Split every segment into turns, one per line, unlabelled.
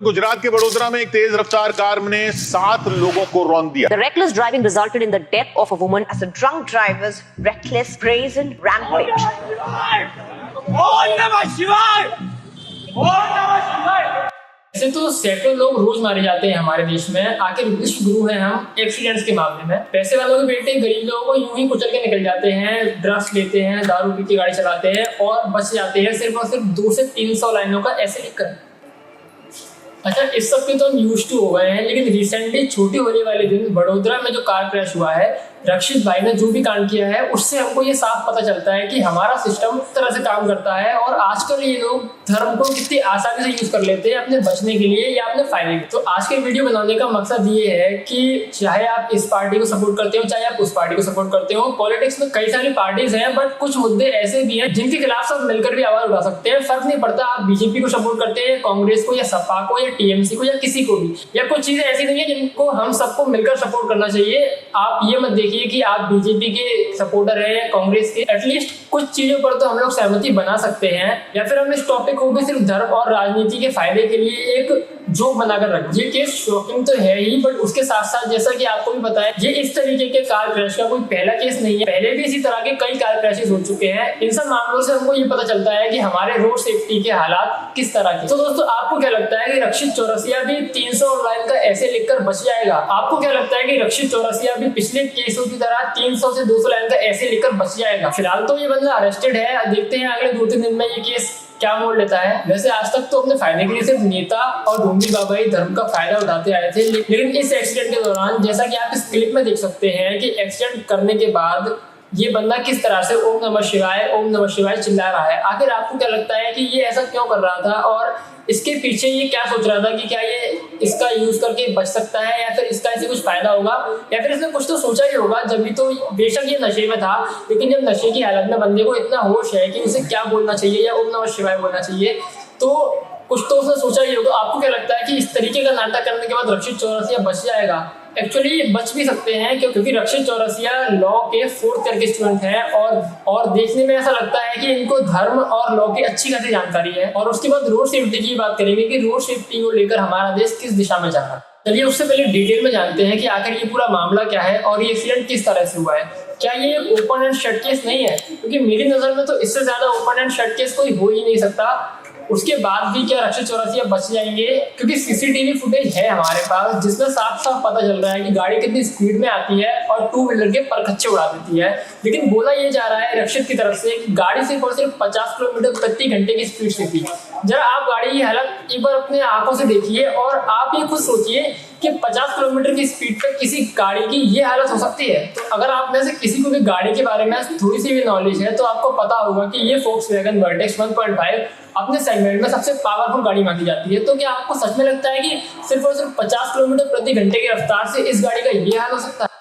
गुजरात के वडोदरा में एक तेज रफ्तार कार ने 7 लोगों को रौंद दिया।
The reckless driving resulted in the death of a woman as a drunk driver's reckless, brazen rampage.
ऐसे तो सैकड़ों लोग रोज मारे जाते हैं हमारे देश में। आखिर विश्व गुरु हैं हम एक्सीडेंट्स के मामले में। पैसे वालों के बेटे गरीब लोगों को यूं ही कुचल के निकल जाते हैं, ड्रग्स लेते हैं, दारू पी के गाड़ी चलाते हैं और बच जाते हैं सिर्फ और सिर्फ 200 से 300 लाइनों का ऐसे लिखकर। अच्छा, इस सब के तो हम यूज्ड टू हो गए हैं, लेकिन रिसेंटली छोटी होली वाले दिन वडोदरा में जो कार क्रैश हुआ है, रक्षित भाई ने जो भी कांड किया है उससे हमको ये साफ पता चलता है कि हमारा सिस्टम किस तरह से काम करता है और आजकल ये लोग धर्म को कितनी आसानी से यूज कर लेते हैं अपने बचने के लिए या अपने फायदे के लिए। तो आज के वीडियो बनाने का मकसद ये है कि चाहे आप इस पार्टी को सपोर्ट करते हो चाहे आप उस पार्टी को सपोर्ट करते हो, पॉलिटिक्स में कई सारी पार्टीज हैं, बट कुछ मुद्दे ऐसे भी हैं जिनके खिलाफ सब मिलकर भी आवाज उठा सकते हैं। फर्क नहीं पड़ता आप बीजेपी को सपोर्ट करते हैं, कांग्रेस को या सपा को या टीएमसी को या किसी को भी, या कुछ चीजें ऐसी नहीं है जिनको हम सबको मिलकर सपोर्ट करना चाहिए। आप ये मत देखिए कि आप बीजेपी के सपोर्टर हैं, कांग्रेस के, एटलीस्ट कुछ चीजों पर तो हम लोग सहमति बना सकते हैं, या फिर हम इस टॉपिक को भी सिर्फ धर्म और राजनीति के फायदे के लिए एक जोक बनाकर रखें। ये केस शॉकिंग तो है ही, बट उसके साथ साथ जैसा कि आपको भी पता है ये इस तरीके के कार क्रैश का कोई पहला केस नहीं है। पहले भी इसी तरह के कई कार क्रैशेस हो चुके हैं। इन सब मामलों से हमको ये पता चलता है कि हमारे रोड सेफ्टी के हालात किस तरह के। तो दोस्तों, आपको क्या लगता है कि रक्षित चौरसिया भी 300 लाइन का ऐसे लिखकर बच जाएगा? आपको क्या लगता है कि रक्षित चौरसिया भी पिछले केसों की तरह 300 से 200 लाइन का ऐसे लिखकर बच जाएगा? फिलहाल तो ये बंदा अरेस्टेड है, देखते हैं अगले 2-3 दिन में ये केस क्या मोड़ लेता है। वैसे आज तक तो अपने फायदे के लिए सिर्फ नेता और ढोंगी बाबा ही धर्म का फायदा उठाते आए थे, लेकिन इस एक्सीडेंट के दौरान जैसा कि आप इस क्लिप में देख सकते हैं कि एक्सीडेंट करने के बाद ये बंदा किस तरह से ओम नमः शिवाय चिल्ला रहा है। आखिर आपको क्या लगता है कि ये ऐसा क्यों कर रहा था और इसके पीछे ये क्या सोच रहा था कि क्या ये इसका यूज करके बच सकता है या फिर इसका ऐसे कुछ फायदा होगा, या फिर इसने कुछ तो सोचा ही होगा। जब भी तो बेशक ये नशे में था, लेकिन जब नशे की हालत में बंदे को इतना होश है कि उसे क्या बोलना चाहिए या ओम नमः शिवाय बोलना चाहिए, तो कुछ तो उसने सोचा ही होगा। आपको क्या लगता है कि इस तरीके का नाटक करने के बाद रक्षित चौरसिया बच जाएगा? एक्चुअली बच भी सकते हैं क्योंकि रक्षित चौरसिया लॉ के 4th ईयर के स्टूडेंट हैं और देखने में ऐसा लगता है कि इनको धर्म और लॉ की अच्छी खासी जानकारी है। और उसके बाद रोड सेफ्टी की बात करेंगे कि रोड सेफ्टी को लेकर हमारा देश किस दिशा में जा रहा है। चलिए उससे पहले डिटेल में जानते हैं कि आखिर ये पूरा मामला क्या है और ये एक्सीडेंट किस तरह से हुआ है। क्या ये ओपन एंड शट केस नहीं है? क्योंकि मेरी नजर में तो इससे ज्यादा ओपन एंड शट केस कोई हो ही नहीं सकता। उसके बाद भी क्या रक्षित चौरसिया बच जाएंगे? क्योंकि सीसीटीवी फुटेज है हमारे पास जिसमें साफ साफ पता चल रहा है कि गाड़ी कितनी स्पीड में आती है और 2 व्हीलर के परखच्चे उड़ा देती है। लेकिन बोला ये जा रहा है रक्षित की तरफ से कि गाड़ी सिर्फ और सिर्फ 50 किलोमीटर प्रति घंटे की स्पीड से थी। जरा आप गाड़ी की हालत एक बार अपने आंखों से देखिए और आप ये खुद सोचिए कि 50 किलोमीटर की स्पीड पर किसी गाड़ी की ये हालत हो सकती है। तो अगर आप में से किसी को भी गाड़ी के बारे में थोड़ी सी भी नॉलेज है तो आपको पता होगा कि ये Volkswagen Vertex 1.5 अपने सेगमेंट में सबसे पावरफुल गाड़ी मानी जाती है। तो क्या आपको सच में लगता है कि सिर्फ और सिर्फ 50 किलोमीटर प्रति घंटे की रफ्तार से इस गाड़ी का ये हाल हो सकता है?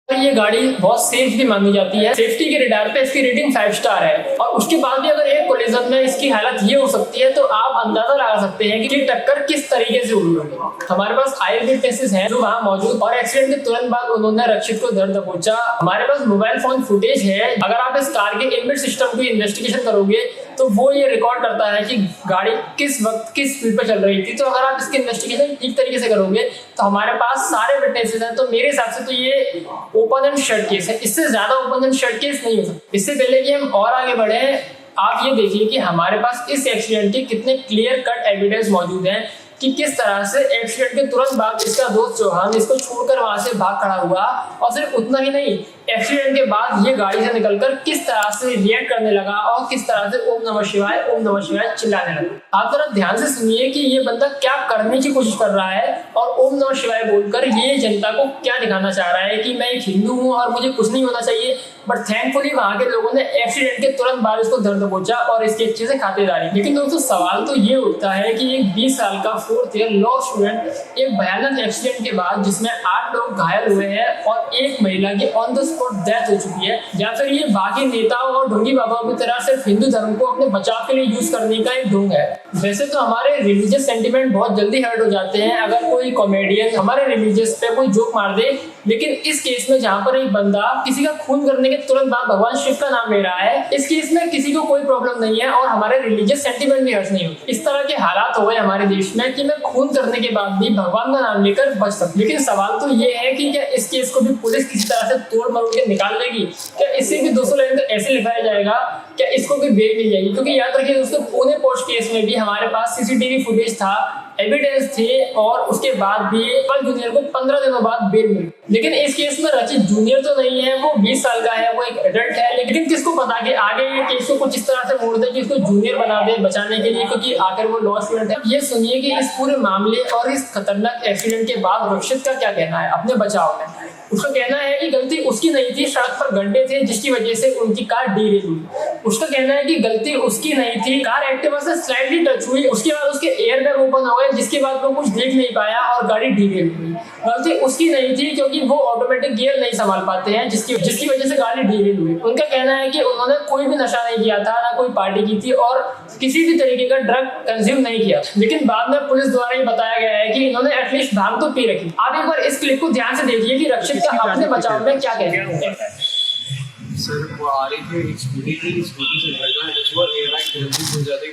ये गाड़ी बहुत सेफ भी मानी जाती है। सेफ्टी के रडार पे इसकी रेटिंग 5 स्टार है और उसके बाद भी अगर एक कोलिजन में इसकी हालत ये हो सकती है तो आप अंदाजा लगा सकते हैं कि टक्कर किस तरीके से हुई होगी। हमारे पास आई विटनेसेस हैं जो वहां मौजूद और एक्सीडेंट के तुरंत बाद उन्होंने रक्षित को दर्द पहुंचा। हमारे पास मोबाइल फोन फुटेज है। अगर आप इस कार के इनबिल्ट सिस्टम की इन्वेस्टिगेशन करोगे तो वो ये रिकॉर्ड करता है कि गाड़ी किस वक्त किस स्पीड पर चल रही थी। तो अगर आप इसकी इन्वेस्टिगेशन ठीक तरीके से करोगे तो हमारे पास सारे विटनेसेस हैं। तो मेरे हिसाब से तो ये ओपन एंड शट केस है, इससे ज्यादा ओपन एंड शट केस नहीं हो सकता। इससे पहले कि हम और आगे बढ़े, आप ये देखिए कि हमारे पास इस एक्सीडेंट के कितने क्लियर कट एविडेंस मौजूद हैं कि किस तरह से एक्सीडेंट के तुरंत बाद इसका दोस्त चौहान इसको छोड़कर वहां से भाग खड़ा हुआ। और सिर्फ उतना ही नहीं, एक्सीडेंट के बाद ये गाड़ी से निकलकर किस तरह से रिएक्ट करने लगा और किस तरह से ओम नमः शिवाय चिल्लाने लगा। आप जरा ध्यान से सुनिए कि ये बंदा क्या करने की कोशिश कर रहा है और ओम नमः शिवाय बोलकर ये जनता को क्या दिखाना चाह रहा है कि मैं एक हिंदू हूँ और मुझे कुछ नहीं होना चाहिए। बट थैंकफुली वहां के लोगों ने एक्सीडेंट के तुरंत बाद इसको दर्द पहुंचा और इसकी अच्छे से खातिरदारी। लेकिन दोस्तों, सवाल तो ये उठता है कि एक 20 साल का 4th ईयर लॉ स्टूडेंट एक भयानक एक्सीडेंट के बाद जिसमें 8 लोग घायल हुए हैं और एक महिला की ऑन द स्पॉट डेथ हो चुकी है, या फिर ये बाकी नेताओं और ढोंगी बाबाओं की तरह सिर्फ हिंदू धर्म को अपने बचाव के लिए यूज करने का एक ढोंग है। वैसे तो हमारे रिलीजियस सेंटिमेंट बहुत जल्दी हर्ट हो जाते हैं अगर कोई कॉमेडियन हमारे रिलीजियस पे कोई जोक मार दे, लेकिन इस केस में जहाँ पर एक बंदा किसी का खून करने के तुरंत बाद भगवान शिव का नाम ले रहा है, इस केस में किसी को कोई प्रॉब्लम नहीं है और हमारे रिलीजियस सेंटिमेंट भी हर्ट नहीं होते। इस तरह के हालात हो गए हमारे देश में कि मैं खून करने के बाद भी भगवान का नाम लेकर बच सकता। लेकिन सवाल तो ये है कि क्या इस केस को भी पुलिस किसी तरह से तोड़ मरोड़ के निकाल लेगी? क्या इससे भी 200 लाइन तो ऐसे लिखाया जाएगा? क्या इसको भी बेल मिल जाएगी? क्योंकि याद रखिए दोस्तों, पुणे पोस्ट केस में भी हमारे पास सीसीटीवी फुटेज था, एविडेंस थे, और उसके बाद भी कल जूनियर को 15 दिनों बाद बेल मिली। लेकिन इस केस में रचित जूनियर तो नहीं है, वो 20 साल का है, वो एक एडल्ट है। लेकिन किसको पता कि आगे ये केस को कुछ इस तरह से मोड़ दे कि इसको जूनियर बना दे बचाने के लिए, क्योंकि आखिर वो लॉ स्टूडेंट है। ये सुनिए कि इस पूरे मामले और इस खतरनाक एक्सीडेंट के बाद रक्षित का क्या कहना है अपने बचाव में। उसका कहना है कि गलती उसकी नहीं थी, सड़क पर गड्ढे थे जिसकी वजह से उनकी कार डीरेल हुई। उसका कहना है कि गलती उसकी नहीं थी, कार एक्टिवा से स्लाइटली टच हुई, उसके बाद उसके एयर बैग ओपन हो गए जिसके बाद वो कुछ देख नहीं पाया और गाड़ी डीरेल हुई। गलती उसकी नहीं थी क्योंकि वो ऑटोमेटिक गियर नहीं संभाल पाते हैं जिसकी वजह से गाड़ी डीरेल हुई। उनका कहना है कि उन्होंने कोई भी नशा नहीं किया था, ना कोई पार्टी की थी और किसी भी तरीके का ड्रग कंज्यूम नहीं किया। लेकिन बाद में पुलिस द्वारा ही बताया गया है कि इन्होंने एटलीस्ट भांग तो पी रखी। आप एक बार इस क्लिप को ध्यान से देखिए कि रक्षित का अपने बचाव में क्या कहना है।
सर वो आ रही थी, एक स्कूटी थी, स्कूटी से हल्का और एयरबैग जल्दी खुल जाते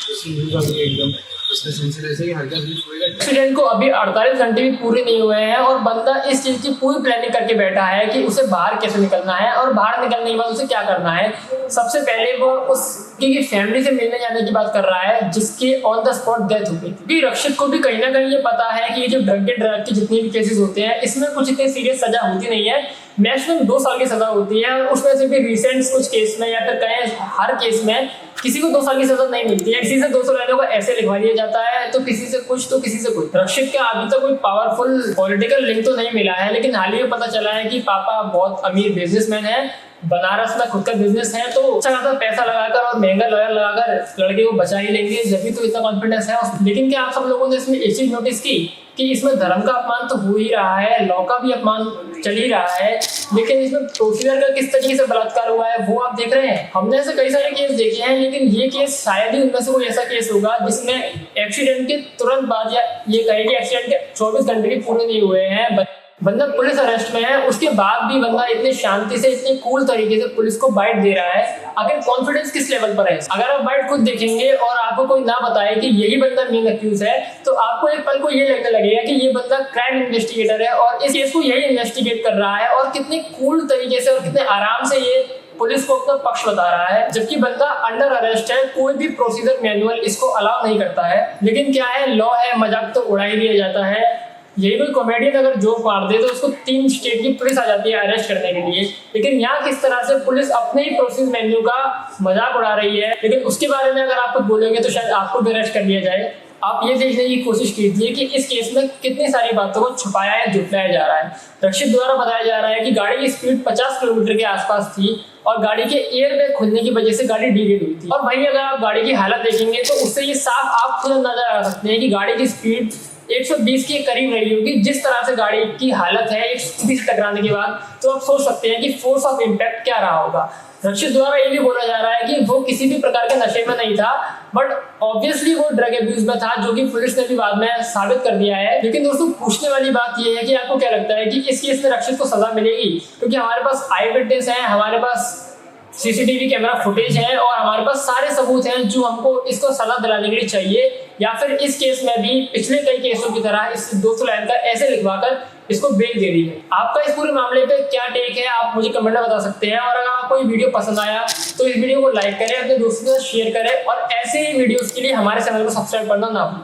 जैसे न्यूज आ गई एकदम। उसके सिलसिले से ही हल्का न्यूज होएगा।
एक्सीडेंट को अभी 48 घंटे भी पूरे नहीं हुए हैं और बंदा इस चीज की पूरी प्लानिंग करके बैठा है कि उसे बाहर कैसे निकलना है और बाहर निकलने के बाद उसे क्या करना है। सबसे पहले वो उसकी फैमिली से मिलने जाने की बात कर रहा है जिसकी ऑन द स्पॉट डेथ हो गई थी। रक्षित को भी कहीं ना कहीं ये पता है कि ये जो ड्रग की जितनी भी केसेस होते हैं इसमें कुछ इतनी सीरियस सजा होती नहीं है, मैक्सिमम 2 साल की सजा होती है। और उसमें से भी रिसेंट कुछ केस में या फिर कहें हर केस में किसी को 2 साल की सजा नहीं मिलती है। किसी से 200 लाइनों को ऐसे लिखवा दिया जाता है, तो किसी से कुछ तो किसी से कुछ। रक्षित का अभी तक कोई पावरफुल पॉलिटिकल लिंक तो नहीं मिला है, लेकिन हाल ही में पता चला है कि पापा बहुत अमीर बिजनेसमैन है, बनारस में खुद का बिजनेस है, तो अच्छा खासा पैसा लगाकर और महंगा लॉयर लगाकर लड़के को बचा ही लेंगे, जब तो इतना कॉन्फिडेंस है। लेकिन क्या आप सब लोगों ने इसमें एक चीज नोटिस की कि इसमें धर्म का अपमान तो हो ही रहा है, लॉ का भी अपमान चल ही रहा है, लेकिन इसमें प्रोसीजर का किस तरीके से बलात्कार हुआ है वो आप देख रहे हैं। हमने ऐसे कई सारे केस देखे हैं, लेकिन ये केस शायद ही उनमें से कोई ऐसा केस होगा जिसमें एक्सीडेंट के तुरंत बाद या ये कहे कि एक्सीडेंट के 24 घंटे भी पूरे नहीं हुए हैं, बंदा पुलिस अरेस्ट में है, उसके बाद भी बंदा इतनी शांति से इतनी कूल तरीके से पुलिस को बाइट दे रहा है। आखिर कॉन्फिडेंस किस लेवल पर है? अगर आप बाइट खुद देखेंगे और आपको कोई ना बताए कि यही बंदा मेन अक्यूज है, तो आपको एक पल को ये लगने लगेगा कि ये बंदा क्राइम इन्वेस्टिगेटर है और इस केस को यही इन्वेस्टिगेट कर रहा है और कितने कूल तरीके से और कितने आराम से ये पुलिस को अपना पक्ष बता रहा है, जबकि बंदा अंडर अरेस्ट है। कोई भी प्रोसीजर मैनुअल इसको अलाउ नहीं करता है। लेकिन क्या है, लॉ है, मजाक तो उड़ा ही दिया जाता है। यही कोई कॉमेडियन अगर जोक मार दे तो उसको 3 स्टेट की पुलिस आ जाती है अरेस्ट करने के लिए। लेकिन यहाँ किस तरह से पुलिस अपने ही प्रोसेस मेन्यू का मजाक उड़ा रही है, लेकिन उसके बारे में अगर आप कुछ बोलोगे तो शायद आपको भी अरेस्ट कर लिया जाए। आप ये देखने की कोशिश कीजिए कि इस केस में कितनी सारी बातों को छुपाया या झुटलाया जा रहा है। रक्षित द्वारा बताया जा रहा है कि गाड़ी की स्पीड 50 किलोमीटर के आसपास थी और गाड़ी के एयर बैग खुलने की वजह से गाड़ी डीरेल हुई थी। और वहीं अगर आप गाड़ी की हालत देखेंगे तो उससे ये साफ आप खुद अंदाजा लगा सकते हैं कि गाड़ी की स्पीड 120 के करीब रही होगी। जिस तरह से गाड़ी की हालत है 120 टकराने के बाद, तो आप सोच सकते हैं कि फोर्स ऑफ इम्पैक्ट क्या रहा होगा। रक्षित द्वारा ये भी बोला जा रहा है कि वो किसी भी प्रकार के नशे में नहीं था, बट ऑब्वियसली वो ड्रग अब्यूज में था, जो कि पुलिस ने भी बाद में साबित कर दिया है। लेकिन दोस्तों, पूछने वाली बात ये है कि आपको क्या लगता है कि इस केस में रक्षित को सजा मिलेगी? क्योंकि हमारे पास आई विटनेस है, हमारे पास सीसीटीवी कैमरा फुटेज है और हमारे पास सारे सबूत हैं जो हमको इसको सजा दिलाने के लिए चाहिए, या फिर इस केस में भी पिछले कई केसों की तरह इस 200 लाइन का ऐसे लिखवाकर इसको बेल दे दी है। आपका इस पूरे मामले पे क्या टेक है, आप मुझे कमेंट में बता सकते हैं। और अगर आपको ये वीडियो पसंद आया तो इस वीडियो को लाइक करें, अपने दोस्तों के साथ शेयर करें और ऐसे ही वीडियोस के लिए हमारे चैनल को सब्सक्राइब करना ना भूलें।